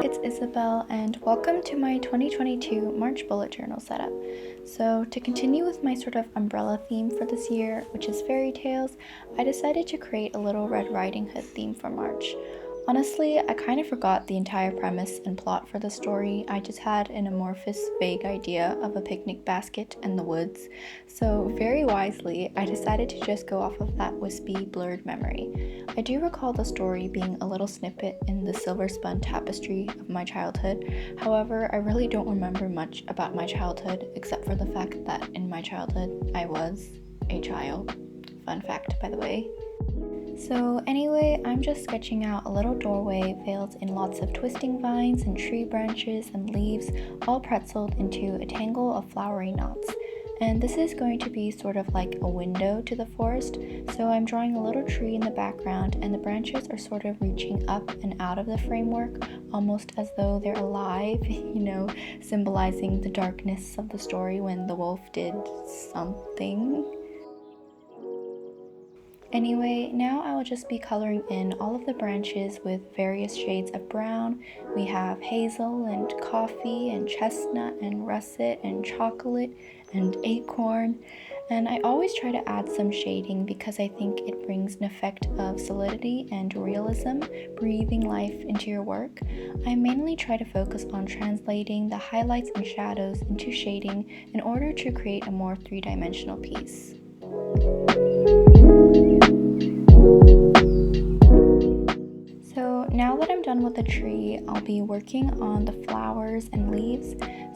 it's Isabel, and welcome to my 2022 March bullet journal setup. So, to continue with my sort of umbrella theme for this year, which is fairy tales, I decided to create a Little Red Riding Hood theme for March. Honestly, I kind of forgot the entire premise and plot for the story. I just had an amorphous, vague idea of a picnic basket and the woods. So, very wisely, I decided to just go off of that wispy, blurred memory. I do recall the story being a little snippet in the silver spun tapestry of my childhood. However, I really don't remember much about my childhood except for the fact that in my childhood I was a child. Fun fact, by the way. So anyway, I'm just sketching out a little doorway veiled in lots of twisting vines and tree branches and leaves, all pretzeled into a tangle of flowery knots. And this is going to be sort of like a window to the forest, so I'm drawing a little tree in the background and the branches are sort of reaching up and out of the framework, almost as though they're alive, symbolizing the darkness of the story when the wolf did something. Anyway, now I will just be coloring in all of the branches with various shades of brown. We have hazel and coffee and chestnut and russet and chocolate and acorn. And I always try to add some shading because I think it brings an effect of solidity and realism, breathing life into your work. I mainly try to focus on translating the highlights and shadows into shading in order to create a more three-dimensional piece. So now that I'm done with the tree, I'll be working on the flowers and leaves.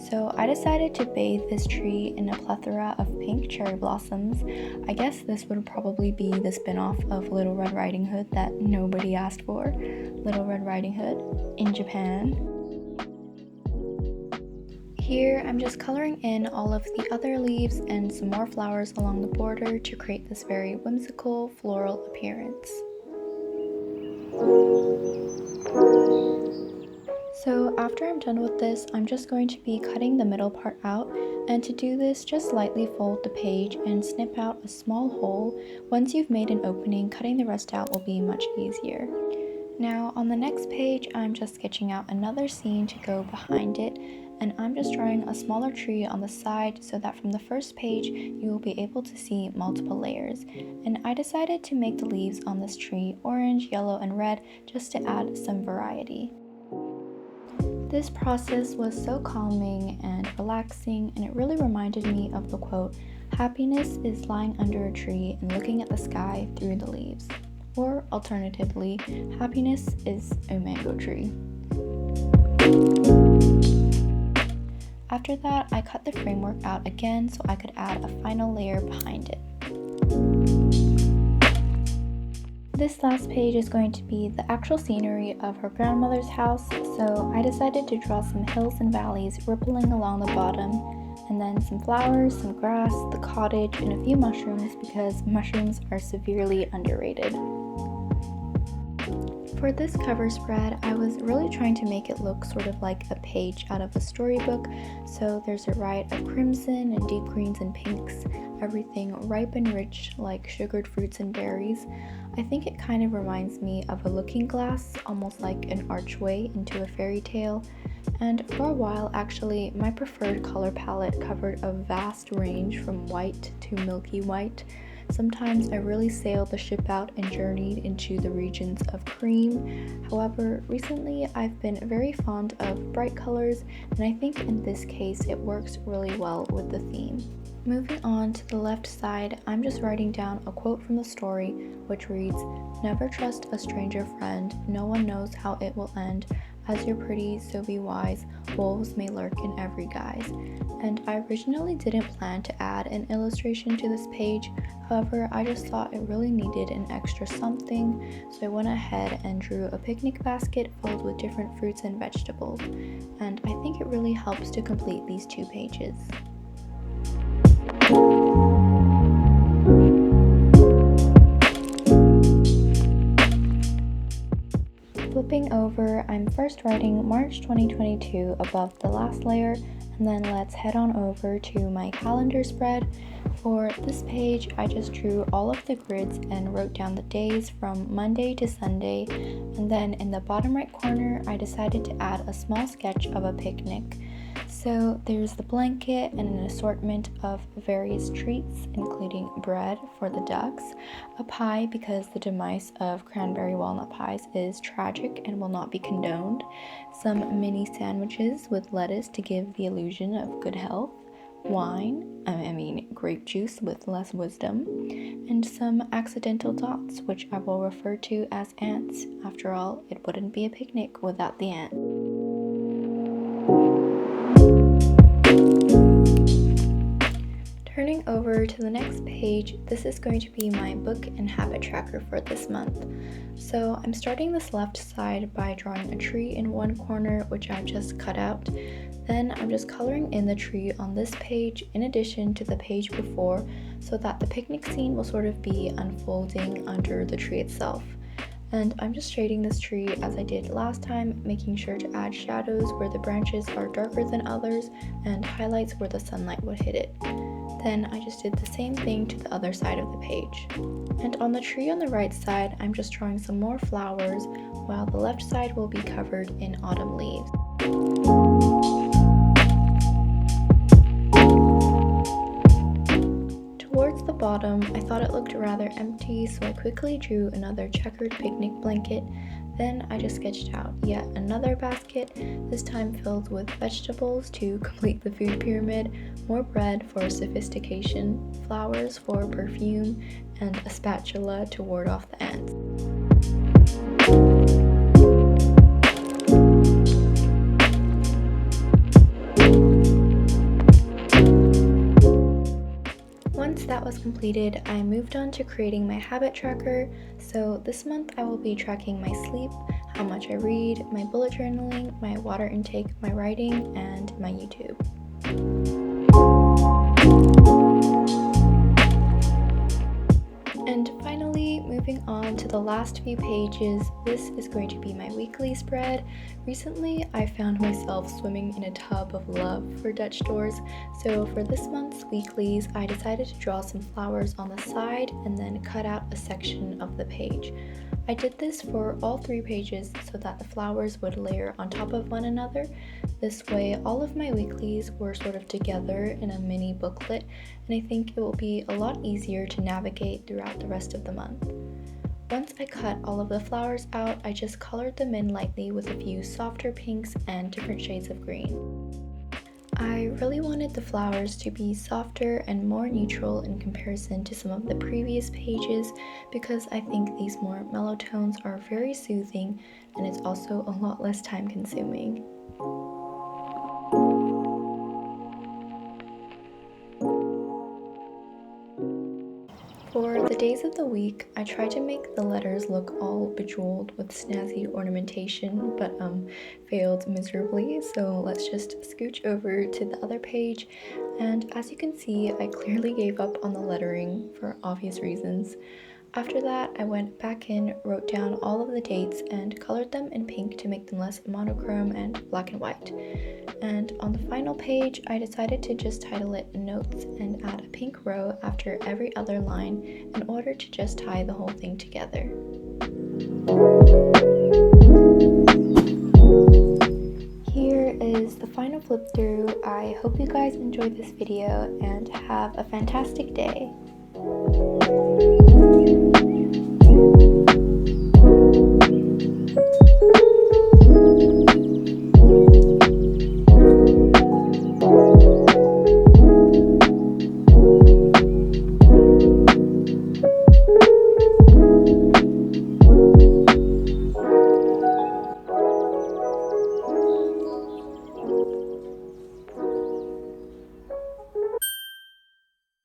So I decided to bathe this tree in a plethora of pink cherry blossoms. I guess this would probably be the spin-off of Little Red Riding Hood that nobody asked for. Little Red Riding Hood in Japan. Here, I'm just coloring in all of the other leaves and some more flowers along the border to create this very whimsical floral appearance. So after I'm done with this, I'm just going to be cutting the middle part out, and to do this, just lightly fold the page and snip out a small hole. Once you've made an opening, cutting the rest out will be much easier. Now on the next page, I'm just sketching out another scene to go behind it, and I'm just drawing a smaller tree on the side so that from the first page you will be able to see multiple layers. And I decided to make the leaves on this tree orange, yellow, and red just to add some variety. This process was so calming and relaxing, and it really reminded me of the quote, "Happiness is lying under a tree and looking at the sky through the leaves." Or alternatively, happiness is a mango tree. After that, I cut the framework out again so I could add a final layer behind it. This last page is going to be the actual scenery of her grandmother's house, so I decided to draw some hills and valleys rippling along the bottom, and then some flowers, some grass, the cottage, and a few mushrooms because mushrooms are severely underrated. For this cover spread, I was really trying to make it look sort of like a page out of a storybook, so there's a riot of crimson and deep greens and pinks, everything ripe and rich like sugared fruits and berries. I think it kind of reminds me of a looking glass, almost like an archway into a fairy tale. And for a while, actually, my preferred color palette covered a vast range from white to milky white. Sometimes I really sailed the ship out and journeyed into the regions of cream. However, recently I've been very fond of bright colors, and I think in this case it works really well with the theme. Moving on to the left side, I'm just writing down a quote from the story, which reads, "Never trust a stranger friend, no one knows how it will end. As you're pretty, so be wise, wolves may lurk in every guise." And I originally didn't plan to add an illustration to this page, however, I just thought it really needed an extra something, so I went ahead and drew a picnic basket filled with different fruits and vegetables, and I think it really helps to complete these two pages. Flipping over, I'm first writing March 2022 above the last layer, and then let's head on over to my calendar spread. For this page, I just drew all of the grids and wrote down the days from Monday to Sunday, and then in the bottom right corner, I decided to add a small sketch of a picnic. So there's the blanket and an assortment of various treats, including bread for the ducks, a pie because the demise of cranberry walnut pies is tragic and will not be condoned, some mini sandwiches with lettuce to give the illusion of good health, grape juice with less wisdom, and some accidental dots, which I will refer to as ants. After all, it wouldn't be a picnic without the ants. Turning over to the next page, this is going to be my book and habit tracker for this month. So I'm starting this left side by drawing a tree in one corner, which I've just cut out. Then I'm just coloring in the tree on this page in addition to the page before, so that the picnic scene will sort of be unfolding under the tree itself. And I'm just shading this tree as I did last time, making sure to add shadows where the branches are darker than others and highlights where the sunlight would hit it. Then I just did the same thing to the other side of the page. And on the tree on the right side, I'm just drawing some more flowers, while the left side will be covered in autumn leaves. Towards the bottom, I thought it looked rather empty, so I quickly drew another checkered picnic blanket. Then I just sketched out yet another basket, this time filled with vegetables to complete the food pyramid, more bread for sophistication, flowers for perfume, and a spatula to ward off the ants. Once that was completed, I moved on to creating my habit tracker. So this month I will be tracking my sleep, how much I read, my bullet journaling, my water intake, my writing, and my YouTube. And finally, moving on to the last few pages, this is going to be my weekly spread. Recently, I found myself swimming in a tub of love for Dutch doors, so for this month's weeklies, I decided to draw some flowers on the side and then cut out a section of the page. I did this for all 3 pages so that the flowers would layer on top of one another. This way, all of my weeklies were sort of together in a mini booklet, and I think it will be a lot easier to navigate throughout the rest of the month. Once I cut all of the flowers out, I just colored them in lightly with a few softer pinks and different shades of green. I really wanted the flowers to be softer and more neutral in comparison to some of the previous pages, because I think these more mellow tones are very soothing and it's also a lot less time consuming. For the days of the week, I tried to make the letters look all bejeweled with snazzy ornamentation, but failed miserably, so let's just scooch over to the other page. And as you can see, I clearly gave up on the lettering for obvious reasons. After that, I went back in, wrote down all of the dates, and colored them in pink to make them less monochrome and black and white. And on the final page, I decided to just title it Notes and add a pink row after every other line in order to just tie the whole thing together. Here is the final flip through. I hope you guys enjoyed this video and have a fantastic day.